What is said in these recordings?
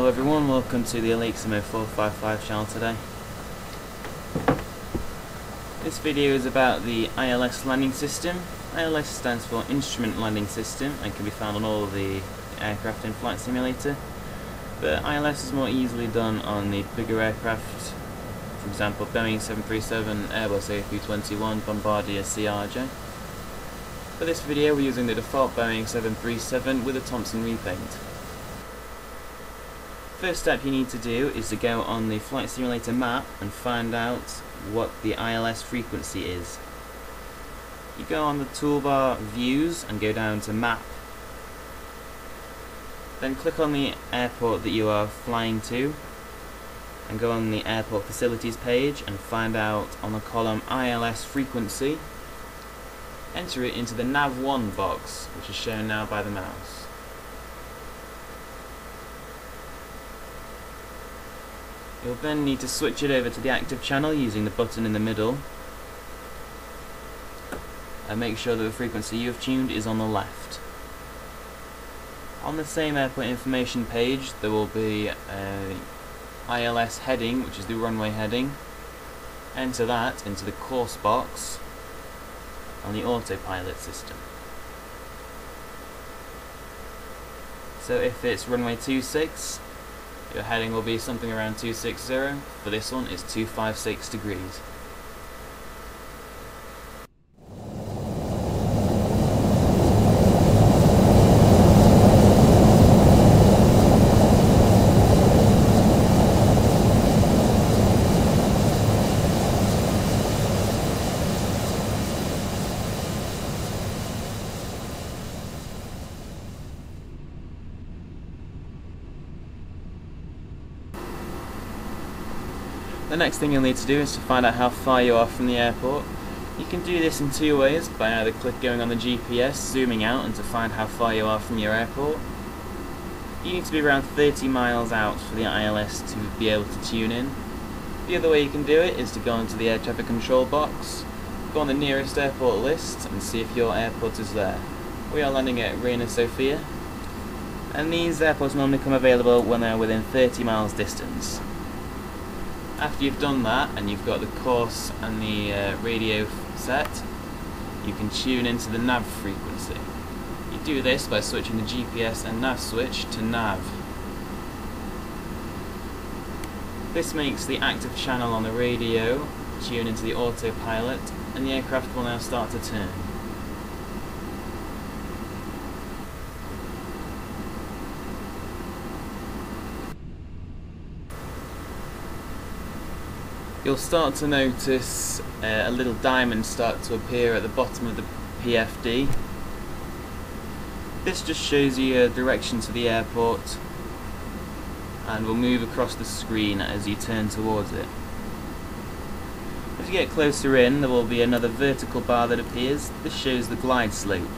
Hello everyone, welcome to the Aleximo 455 channel today. This video is about the ILS landing system. ILS stands for Instrument Landing System and can be found on all of the aircraft in Flight Simulator. But ILS is more easily done on the bigger aircraft, for example Boeing 737, Airbus A321, Bombardier CRJ. For this video we're using the default Boeing 737 with a Thomson repaint. First step you need to do is to go on the Flight Simulator map and find out what the ILS frequency is. You go on the toolbar Views and go down to Map. Then click on the airport that you are flying to and go on the airport facilities page and find out on the column ILS frequency. Enter it into the Nav1 box, which is shown now by the mouse. You'll then need to switch it over to the active channel using the button in the middle and make sure that the frequency you have tuned is on the left. On the same airport information page there will be a ILS heading, which is the runway heading. Enter that into the course box on the autopilot system. So if it's runway 26, your heading will be something around 260. For this one it's 256 degrees. The next thing you'll need to do is to find out how far you are from the airport. You can do this in two ways, by either going on the GPS, zooming out, and to find how far you are from your airport. You need to be around 30 miles out for the ILS to be able to tune in. The other way you can do it is to go into the air traffic control box, go on the nearest airport list and see if your airport is there. We are landing at Reina, Sofia, and these airports normally come available when they are within 30 miles distance. After you've done that and you've got the course and the radio set, you can tune into the nav frequency. You do this by switching the GPS and nav switch to nav. This makes the active channel on the radio tune into the autopilot and the aircraft will now start to turn. You'll start to notice a little diamond start to appear at the bottom of the PFD. This just shows you a direction to the airport and will move across the screen as you turn towards it. As you get closer in, there will be another vertical bar that appears. This shows the glide slope.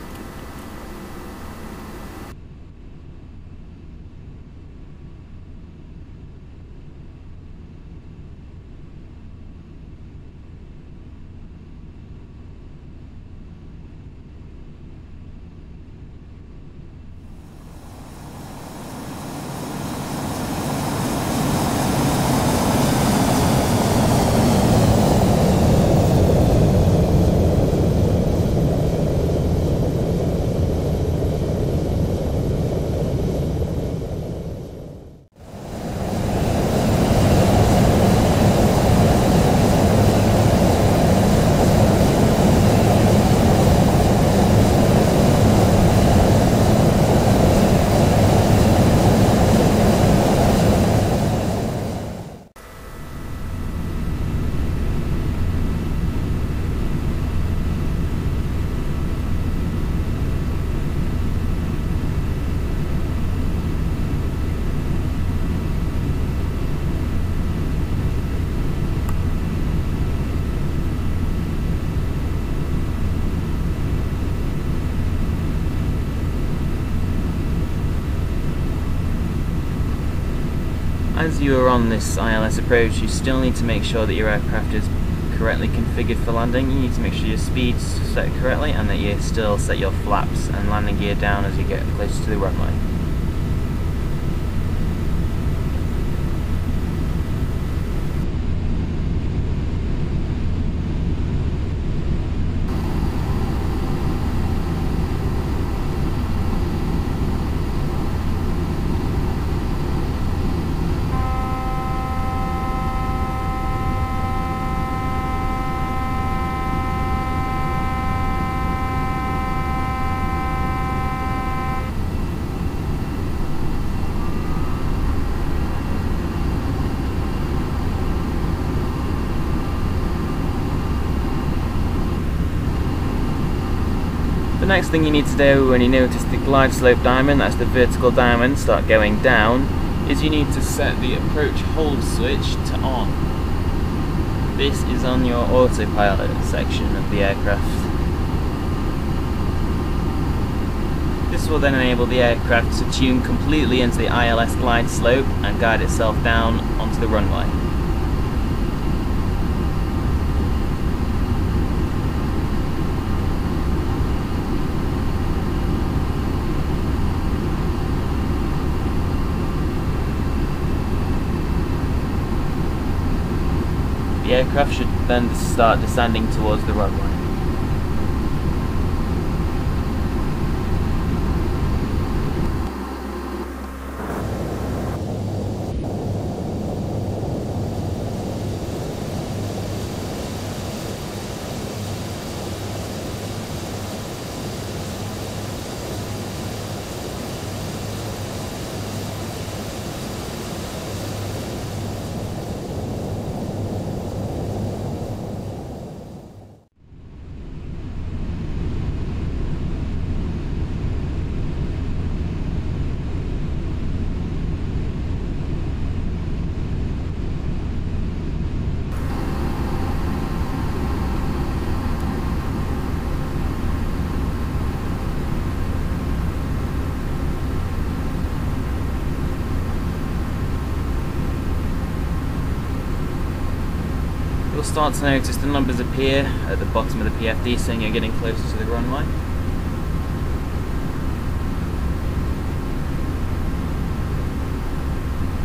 As you are on this ILS approach, you still need to make sure that your aircraft is correctly configured for landing. You need to make sure your speed's set correctly and that you still set your flaps and landing gear down as you get closer to the runway. next thing you need to do when you notice the glide slope diamond, that's the vertical diamond, start going down, is you need to set the approach hold switch to on. This is on your autopilot section of the aircraft. This will then enable the aircraft to tune completely into the ILS glide slope and guide itself down onto the runway. The aircraft should then start descending towards the runway. You'll start to notice the numbers appear at the bottom of the PFD saying you're getting closer to the runway.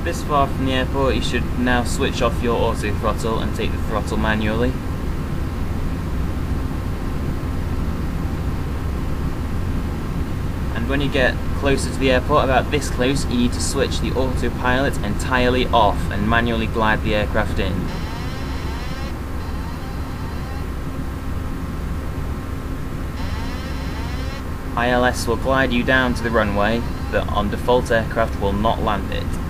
This far from the airport you should now switch off your auto throttle and take the throttle manually. And when you get closer to the airport, about this close, you need to switch the autopilot entirely off and manually glide the aircraft in. ILS will glide you down to the runway, but on default aircraft will not land it.